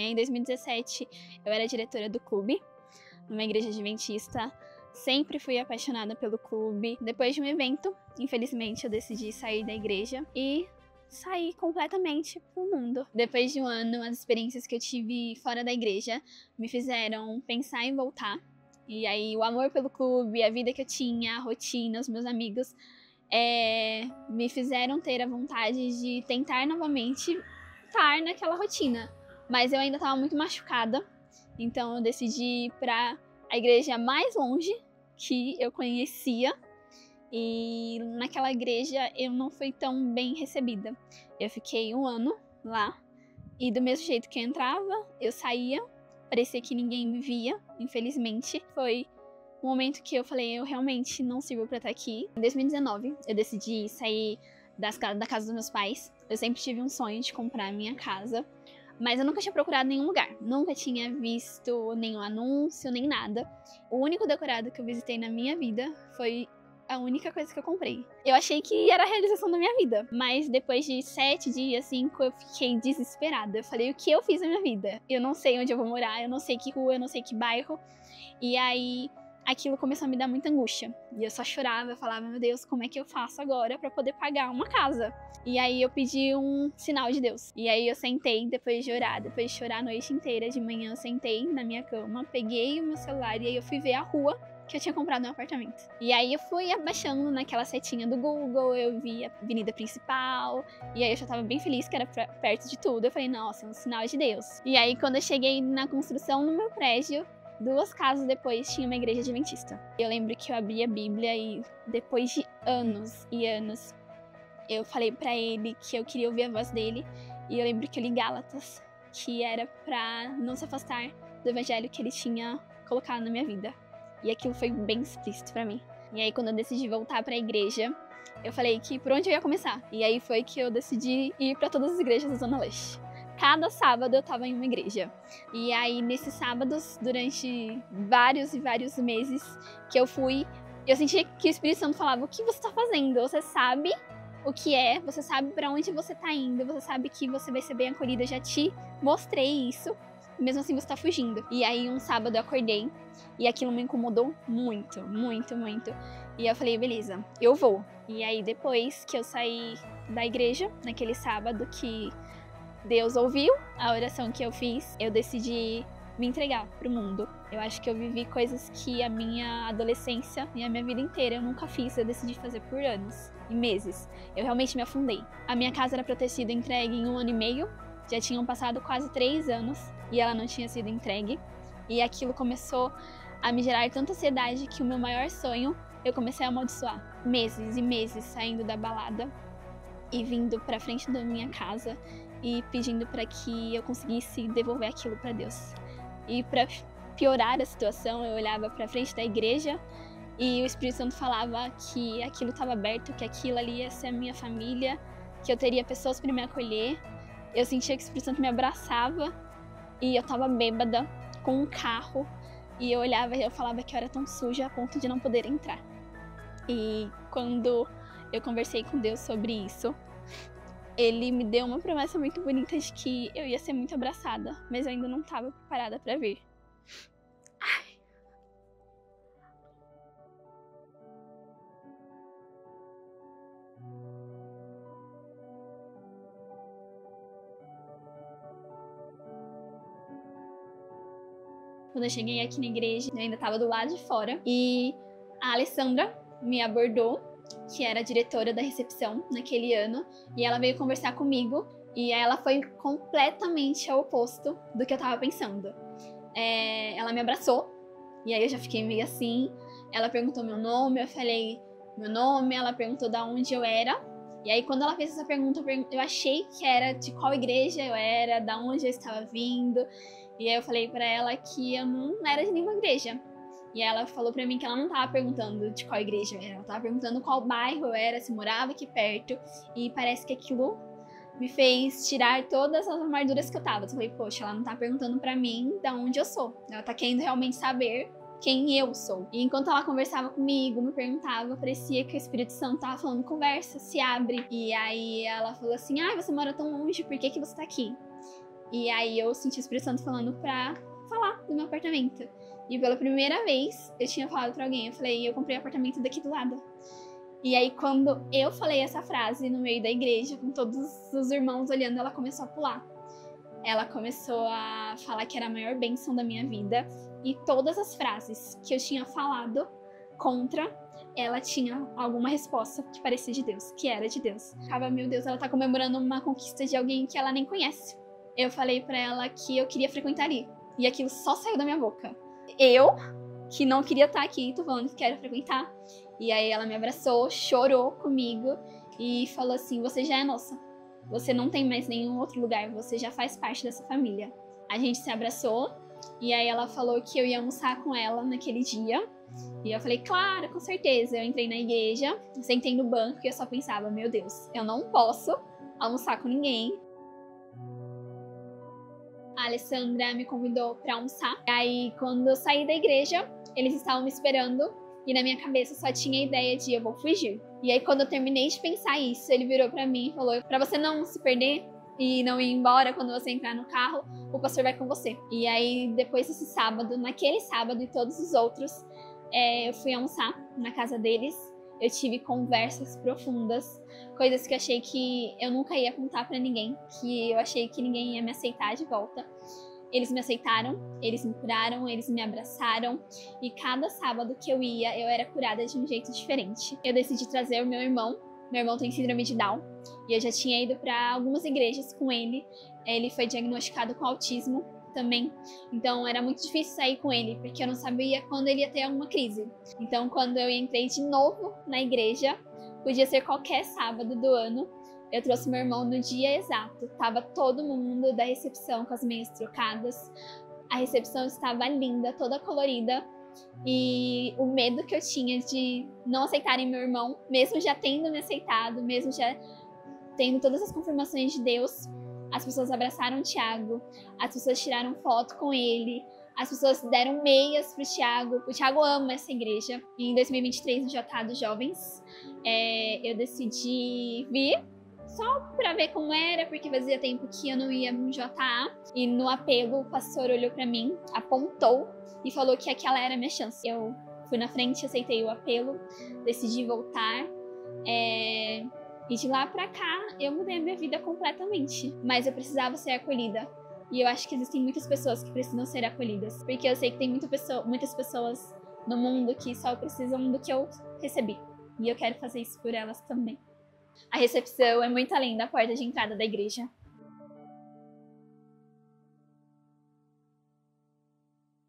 Em 2017, eu era diretora do clube, numa igreja adventista. Sempre fui apaixonada pelo clube. Depois de um evento, infelizmente, eu decidi sair da igreja e sair completamente pro mundo. Depois de um ano, as experiências que eu tive fora da igreja me fizeram pensar em voltar. E aí, o amor pelo clube, a vida que eu tinha, a rotina, os meus amigos, me fizeram ter a vontade de tentar novamente estar naquela rotina. Mas eu ainda estava muito machucada, então eu decidi ir para a igreja mais longe que eu conhecia. E naquela igreja eu não fui tão bem recebida. Eu fiquei um ano lá e do mesmo jeito que eu entrava, eu saía. Parecia que ninguém me via, infelizmente. Foi um momento que eu falei, eu realmente não sirvo pra estar aqui. Em 2019, eu decidi sair da casa dos meus pais. Eu sempre tive um sonho de comprar a minha casa, mas eu nunca tinha procurado nenhum lugar. Nunca tinha visto nenhum anúncio, nem nada. O único decorado que eu visitei na minha vida foi a única coisa que eu comprei. Eu achei que era a realização da minha vida, mas depois de 7 dias, 5, eu fiquei desesperada. Eu falei, o que eu fiz na minha vida? Eu não sei onde eu vou morar, eu não sei que rua, eu não sei que bairro. E aí, aquilo começou a me dar muita angústia. E eu só chorava, eu falava, meu Deus, como é que eu faço agora pra poder pagar uma casa? E aí eu pedi um sinal de Deus. E aí eu sentei, depois de chorar a noite inteira, de manhã eu sentei na minha cama, peguei o meu celular e aí eu fui ver a rua que eu tinha comprado no apartamento. E aí eu fui abaixando naquela setinha do Google, eu vi a avenida principal, e aí eu já tava bem feliz que era perto de tudo. Eu falei, nossa, é um sinal de Deus. E aí quando eu cheguei na construção no meu prédio, 2 casas depois tinha uma igreja adventista. Eu lembro que eu abri a Bíblia e depois de anos e anos, eu falei pra ele que eu queria ouvir a voz dele. E eu lembro que eu li Gálatas, que era pra não se afastar do evangelho que ele tinha colocado na minha vida. E aquilo foi bem explícito pra mim. E aí quando eu decidi voltar pra igreja, eu falei que por onde eu ia começar. E aí foi que eu decidi ir pra todas as igrejas da Zona Leste. Cada sábado eu tava em uma igreja. E aí nesses sábados, durante vários e vários meses que eu fui, eu sentia que o Espírito Santo falava, o que você tá fazendo? Você sabe o que é, você sabe pra onde você tá indo, você sabe que você vai ser bem acolhida, eu já te mostrei isso. Mesmo assim você tá fugindo. E aí um sábado eu acordei e aquilo me incomodou muito, muito, muito. E eu falei, beleza, eu vou. E aí depois que eu saí da igreja, naquele sábado que Deus ouviu a oração que eu fiz, eu decidi me entregar pro mundo. Eu acho que eu vivi coisas que a minha adolescência e a minha vida inteira eu nunca fiz, eu decidi fazer por anos e meses. Eu realmente me afundei. A minha casa era pra ter sido entregue em 1 ano e meio, já tinham passado quase 3 anos e ela não tinha sido entregue. E aquilo começou a me gerar tanta ansiedade que o meu maior sonho eu comecei a amaldiçoar. Meses e meses saindo da balada e vindo pra frente da minha casa e pedindo para que eu conseguisse devolver aquilo para Deus. E para piorar a situação, eu olhava para frente da igreja e o Espírito Santo falava que aquilo estava aberto, que aquilo ali ia ser a minha família, que eu teria pessoas para me acolher. Eu sentia que o Espírito Santo me abraçava e eu estava bêbada com um carro e eu olhava e eu falava que eu era tão suja a ponto de não poder entrar. E quando eu conversei com Deus sobre isso, ele me deu uma promessa muito bonita de que eu ia ser muito abraçada, mas eu ainda não estava preparada para vir. Ai. Quando eu cheguei aqui na igreja, eu ainda estava do lado de fora e a Alessandra me abordou, que era a diretora da recepção naquele ano, e ela veio conversar comigo, e ela foi completamente ao oposto do que eu tava pensando. Ela me abraçou, e aí eu já fiquei meio assim, ela perguntou meu nome, eu falei meu nome, ela perguntou de onde eu era, e aí quando ela fez essa pergunta, eu achei que era de qual igreja eu era, de onde eu estava vindo, e aí eu falei pra ela que eu não era de nenhuma igreja. E ela falou pra mim que ela não tava perguntando de qual igreja eu era, ela tava perguntando qual bairro eu era, se morava aqui perto. E parece que aquilo me fez tirar todas as armaduras que eu tava. Eu falei, poxa, ela não tá perguntando pra mim de onde eu sou. Ela tá querendo realmente saber quem eu sou. E enquanto ela conversava comigo, me perguntava, parecia que o Espírito Santo tava falando, conversa, se abre. E aí ela falou assim, você mora tão longe, por que você tá aqui? E aí eu senti o Espírito Santo falando pra falar do meu apartamento. E pela primeira vez eu tinha falado pra alguém, eu falei, eu comprei um apartamento daqui do lado. E aí quando eu falei essa frase no meio da igreja, com todos os irmãos olhando, ela começou a pular. Ela começou a falar que era a maior bênção da minha vida. E todas as frases que eu tinha falado contra, ela tinha alguma resposta que parecia de Deus, que era de Deus. Ficava, meu Deus, ela tá comemorando uma conquista de alguém que ela nem conhece. Eu falei pra ela que eu queria frequentar ali. E aquilo só saiu da minha boca. Eu, que não queria estar aqui, tô falando que quero frequentar. E aí ela me abraçou, chorou comigo e falou assim, você já é nossa. Você não tem mais nenhum outro lugar, você já faz parte dessa família. A gente se abraçou e aí ela falou que eu ia almoçar com ela naquele dia. E eu falei, claro, com certeza. Eu entrei na igreja, sentei no banco e eu só pensava, meu Deus, eu não posso almoçar com ninguém. A Alessandra me convidou pra almoçar. E aí, quando eu saí da igreja, eles estavam me esperando. E na minha cabeça só tinha a ideia de eu vou fugir. E aí, quando eu terminei de pensar isso, ele virou pra mim e falou, pra você não se perder e não ir embora quando você entrar no carro, o pastor vai com você. E aí, depois desse sábado, naquele sábado e todos os outros, eu fui almoçar na casa deles. Eu tive conversas profundas, coisas que eu achei que eu nunca ia contar pra ninguém, que eu achei que ninguém ia me aceitar de volta. Eles me aceitaram, eles me curaram, eles me abraçaram e cada sábado que eu ia, eu era curada de um jeito diferente. Eu decidi trazer o meu irmão tem síndrome de Down e eu já tinha ido pra algumas igrejas com ele. Ele foi diagnosticado com autismo também, então era muito difícil sair com ele, porque eu não sabia quando ele ia ter alguma crise. Então quando eu entrei de novo na igreja, podia ser qualquer sábado do ano, eu trouxe meu irmão no dia exato, tava todo mundo da recepção com as meias trocadas, a recepção estava linda, toda colorida, e o medo que eu tinha de não aceitarem meu irmão, mesmo já tendo me aceitado, mesmo já tendo todas as confirmações de Deus, as pessoas abraçaram o Thiago, as pessoas tiraram foto com ele, as pessoas deram meias pro Thiago. O Thiago ama essa igreja. E em 2023, no JA dos Jovens, eu decidi vir só pra ver como era, porque fazia tempo que eu não ia no JA. E no apelo, o pastor olhou pra mim, apontou e falou que aquela era a minha chance. Eu fui na frente, aceitei o apelo, decidi voltar. E de lá pra cá, eu mudei a minha vida completamente. Mas eu precisava ser acolhida. E eu acho que existem muitas pessoas que precisam ser acolhidas. Porque eu sei que tem muitas pessoas no mundo que só precisam do que eu recebi. E eu quero fazer isso por elas também. A recepção é muito além da porta de entrada da igreja.